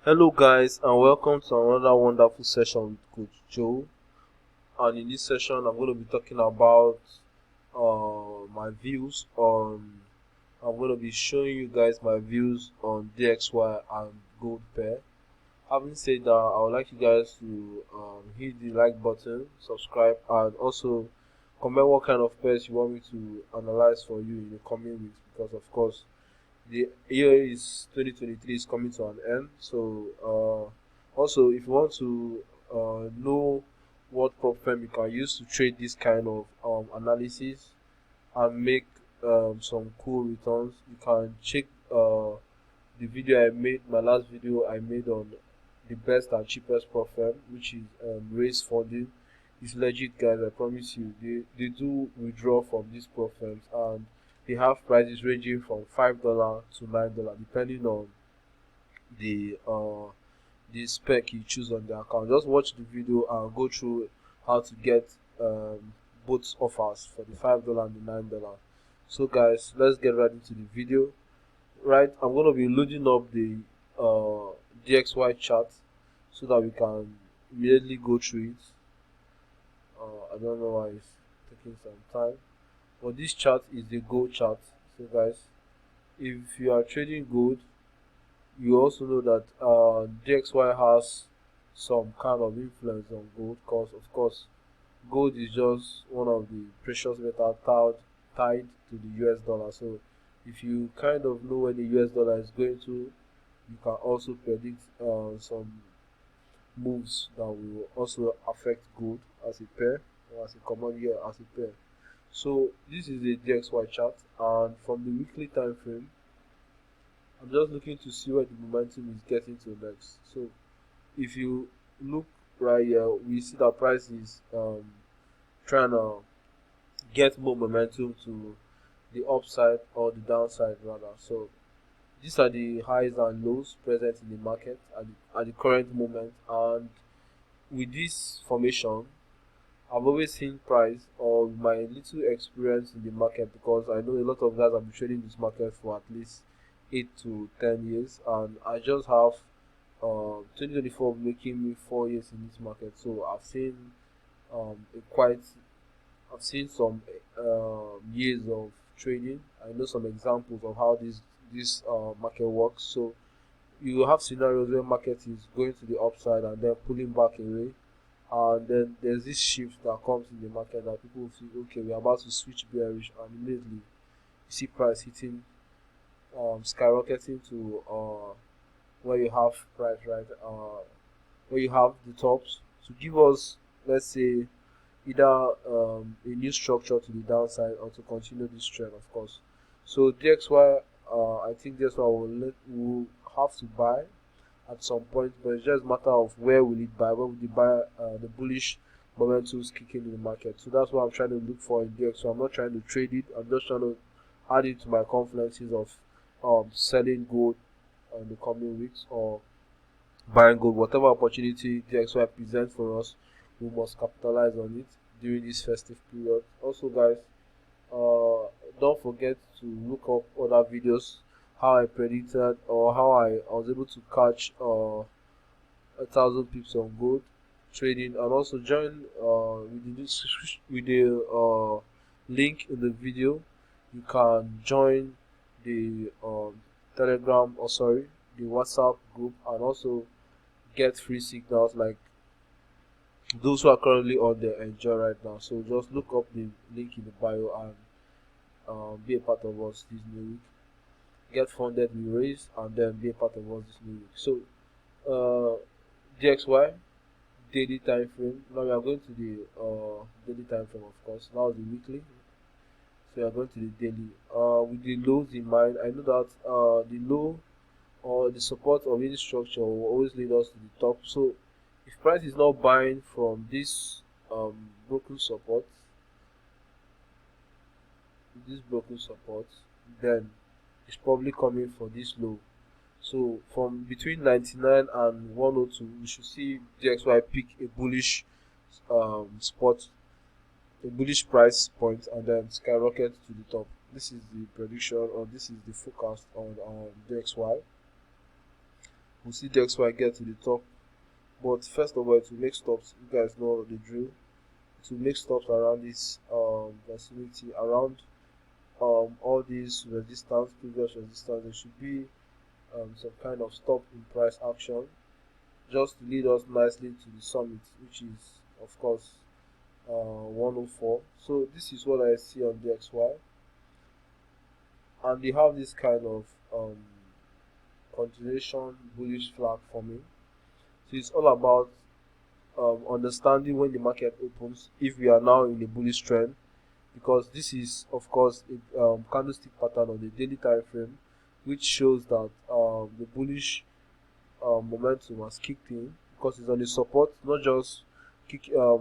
Hello guys, and welcome to another wonderful session with Coach Joe. And in this session I'm going to be talking about my views on I'm going to be showing you guys my views on DXY and gold pair. Having said that, I would like you guys to hit the like button, subscribe, and also comment what kind of pairs you want me to analyze for you in the coming weeks, because of course the year is 2023 is coming to an end. So also, if you want to know what prop firm you can use to trade this kind of analysis and make some cool returns, you can check the video I made, my last video I made on the best and cheapest prop firm, which is raise funding. It's legit, guys. I promise you. They do withdraw from these prop firms, and they have prices ranging from $5 to $9, depending on the uh the spec you choose on the account. Just watch the video and go through how to get both offers for the $5 and the $9. So guys, let's get right into the video. Right, I'm going to be loading up the DXY chart so that we can immediately go through it. I don't know why it's taking some time, but this chart is the gold chart. So guys, if you are trading gold, you also know that DXY has some kind of influence on gold, because of course gold is just one of the precious metal tied to the US dollar. So if you kind of know where the US dollar is going to, you can also predict some moves that will also affect gold as a pair, or as a commodity, as a pair. So this is the DXY chart, and from the weekly time frame, I'm just looking to see where the momentum is getting to next. So if you look right here, we see that price is trying to get more momentum to the upside or the downside rather. So these are the highs and lows present in the market at the current moment, and with this formation I've always seen price, or my little experience in the market, because I know a lot of guys have been trading this market for at least 8 to 10 years, and I just have 2024 making me 4 years in this market. So a quite I've seen some years of trading. I know some examples of how this market works. So you have scenarios where market is going to the upside and then pulling back away, and then there's this shift that comes in the market that people feel, okay, we're about to switch bearish, and immediately you see price hitting skyrocketing to where you have price right where you have the tops to give us, let's say, either a new structure to the downside or to continue this trend, of course. So DXY, I think that's why we'll have to buy at some point, but it's just a matter of where will it buy, where will it buy the bullish momentum kicking in the market. So that's what I'm trying to look for in DXY. So I'm not trying to trade it, I'm just trying to add it to my confidences of selling gold in the coming weeks, or buying gold. Whatever opportunity DXY presents for us, we must capitalize on it during this festive period. Also guys, don't forget to look up other videos, how I predicted or how I was able to catch 1,000 pips on gold trading, and also join with the link in the video. You can join the telegram, or sorry, the WhatsApp group, and also get free signals like those who are currently on the enjoy right now. So just look up the link in the bio and be a part of us this new week. Get funded, we raise, and then be a part of us this new week. So DXY daily time frame. Now we are going to the daily time frame, of course. Now the weekly. So we are going to the daily. With the lows in mind, I know that the low or the support of any structure will always lead us to the top. So if price is not buying from this broken support, then it's probably coming for this low. So from between 99 and 102, we should see DXY pick a bullish spot, a bullish price point, and then skyrocket to the top. This is the prediction, or this is the forecast on DXY. we'll see DXY get to the top. But first of all, to make stops, you guys know the drill. To make stops around this vicinity, around all these resistance, previous resistance, there should be some kind of stop in price action, just to lead us nicely to the summit, which is of course 104. So this is what I see on DXY, and they have this kind of continuation bullish flag forming. So it's all about understanding when the market opens, if we are now in a bullish trend, because this is of course a candlestick pattern on the daily time frame, which shows that the bullish momentum has kicked in, because it's on the support, not just a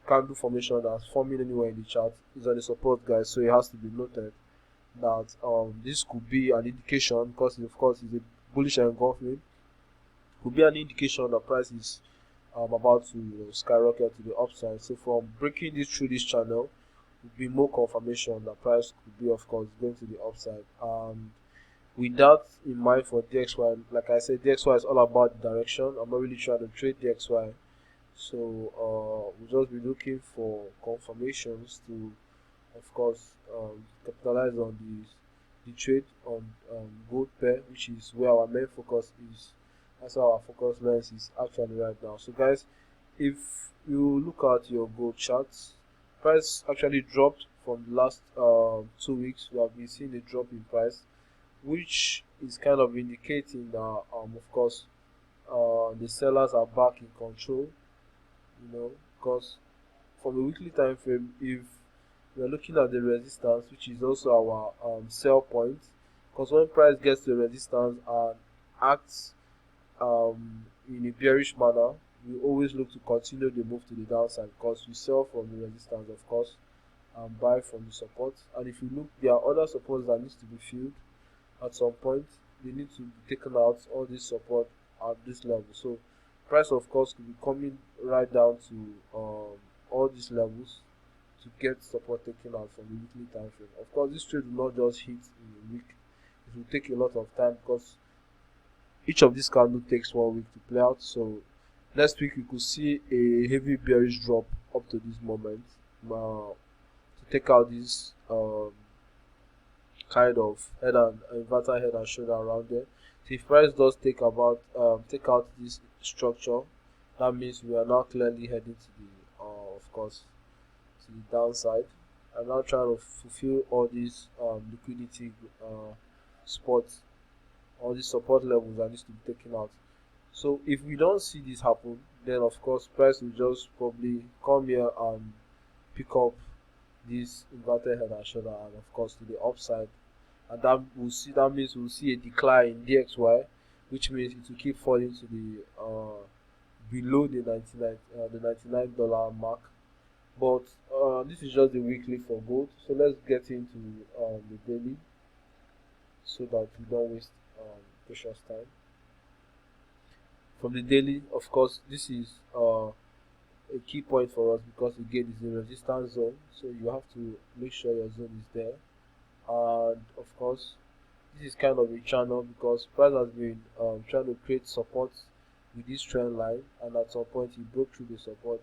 candle formation that's forming anywhere in the chart. It's on the support, guys, so it has to be noted that this could be an indication, because of course it's a bullish engulfing, could be an indication that price is about to skyrocket to the upside. So from breaking this through this channel would be more confirmation that price could be of course going to the upside. And with that in mind for DXY, like I said, DXY is all about the direction. I'm not really trying to trade DXY, so we'll just be looking for confirmations to of course capitalize on the trade on gold pair, which is where our main focus is. That's how our focus lens is actually right now. So guys, if you look at your gold charts, price actually dropped from the last 2 weeks. We have been seeing a drop in price, which is kind of indicating that of course the sellers are back in control, because from the weekly time frame, if we are looking at the resistance, which is also our sell point, because when price gets to resistance and acts in a bearish manner, we always look to continue the move to the downside, because we sell from the resistance of course and buy from the support. And if you look, there are other supports that needs to be filled at some point. They need to be taken out, all this support at this level. So price of course could be coming right down to all these levels to get support taken out from the weekly time frame. Of course, this trade will not just hit in a week. It will take a lot of time, because each of these candles takes 1 week to play out. So next week we could see a heavy bearish drop up to this moment to take out this kind of head and inverted head and shoulder around there. So if price does take out this structure, that means we are now clearly heading to the of course to the downside. I'm now trying to fulfill all these liquidity spots, all these support levels that needs to be taken out. So if we don't see this happen, then of course price will just probably come here and pick up this inverted head and shoulder, and of course to the upside, and that means we'll see a decline in DXY, which means it will keep falling to the below the $99 mark. But this is just the weekly for gold, so let's get into the daily, so that we don't waste precious time. From the daily, of course, this is a key point for us, because again it's a resistance zone, so you have to make sure your zone is there. And of course, this is kind of a channel, because price has been trying to create support with this trend line, and at some point he broke through the support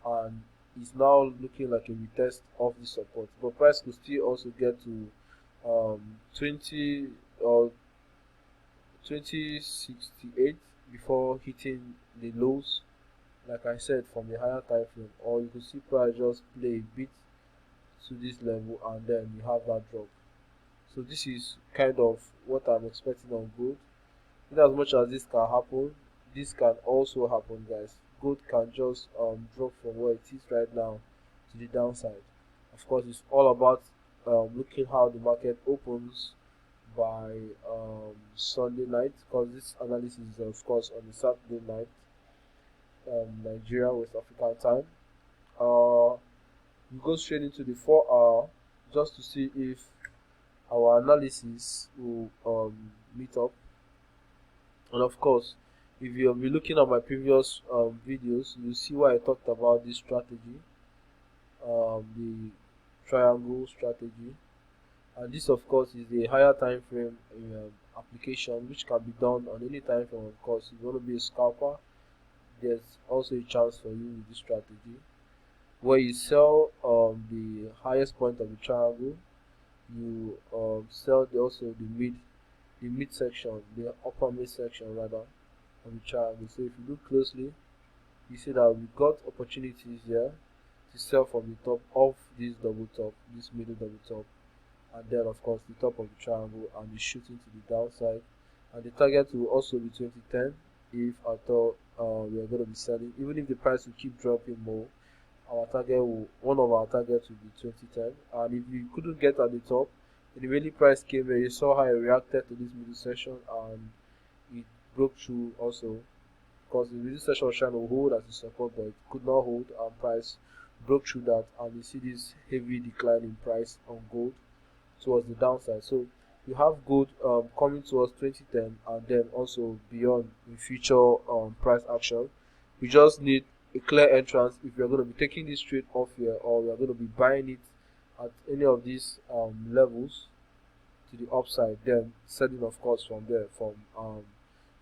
and is now looking like a retest of the support. But price could still also get to 20 or 2068 before hitting the lows, like I said, from the higher time frame. Or you could see price just play a bit to this level and then you have that drop. So this is kind of what I'm expecting on gold. In as much as this can happen, this can also happen, guys. Gold can just drop from where it is right now to the downside. Of course, it's all about looking how the market opens by Sunday night, because this analysis is of course on the Saturday night, Nigeria, West African time. We go straight into the 4-hour just to see if our analysis will meet up. And of course, if you'll be looking at my previous videos, you'll see why I talked about this strategy, the triangle strategy. And this of course is the higher time frame application which can be done on any time frame. Of course, if you want to be a scalper, there's also a chance for you with this strategy where you sell the highest point of the triangle. You sell also the mid section, the upper mid section rather of the triangle. So if you look closely, you see that we got opportunities here to sell from the top of this double top, this middle double top, and then of course the top of the triangle, and the shooting to the downside. And the target will also be 2010 if at all we are going to be selling. Even if the price will keep dropping more, one of our targets will be 2010. And if you couldn't get at the top, the really price came here, you saw how it reacted to this middle section and it broke through also, because the middle section was trying to hold as a support, but it could not hold, and price broke through that, and you see this heavy decline in price on gold towards the downside. So you have gold coming towards 2010 and then also beyond in future price action. We just need a clear entrance if we are going to be taking this trade off here, or we are going to be buying it at any of these levels to the upside, then selling of course from there from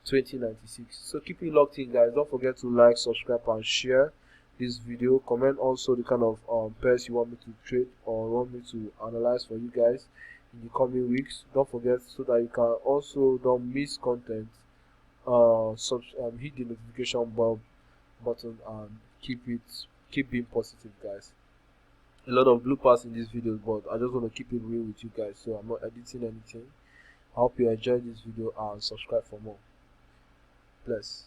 2096. So keep it locked in, guys. Don't forget to like, subscribe, and share this video. Comment also the kind of pairs you want me to trade or want me to analyze for you guys in the coming weeks. Don't forget, so that you can also don't miss content, hit the notification button and keep being positive, guys. A lot of bloopers in this video, but I just want to keep it real with you guys, so I'm not editing anything. I hope you enjoyed this video and subscribe for more. Bless.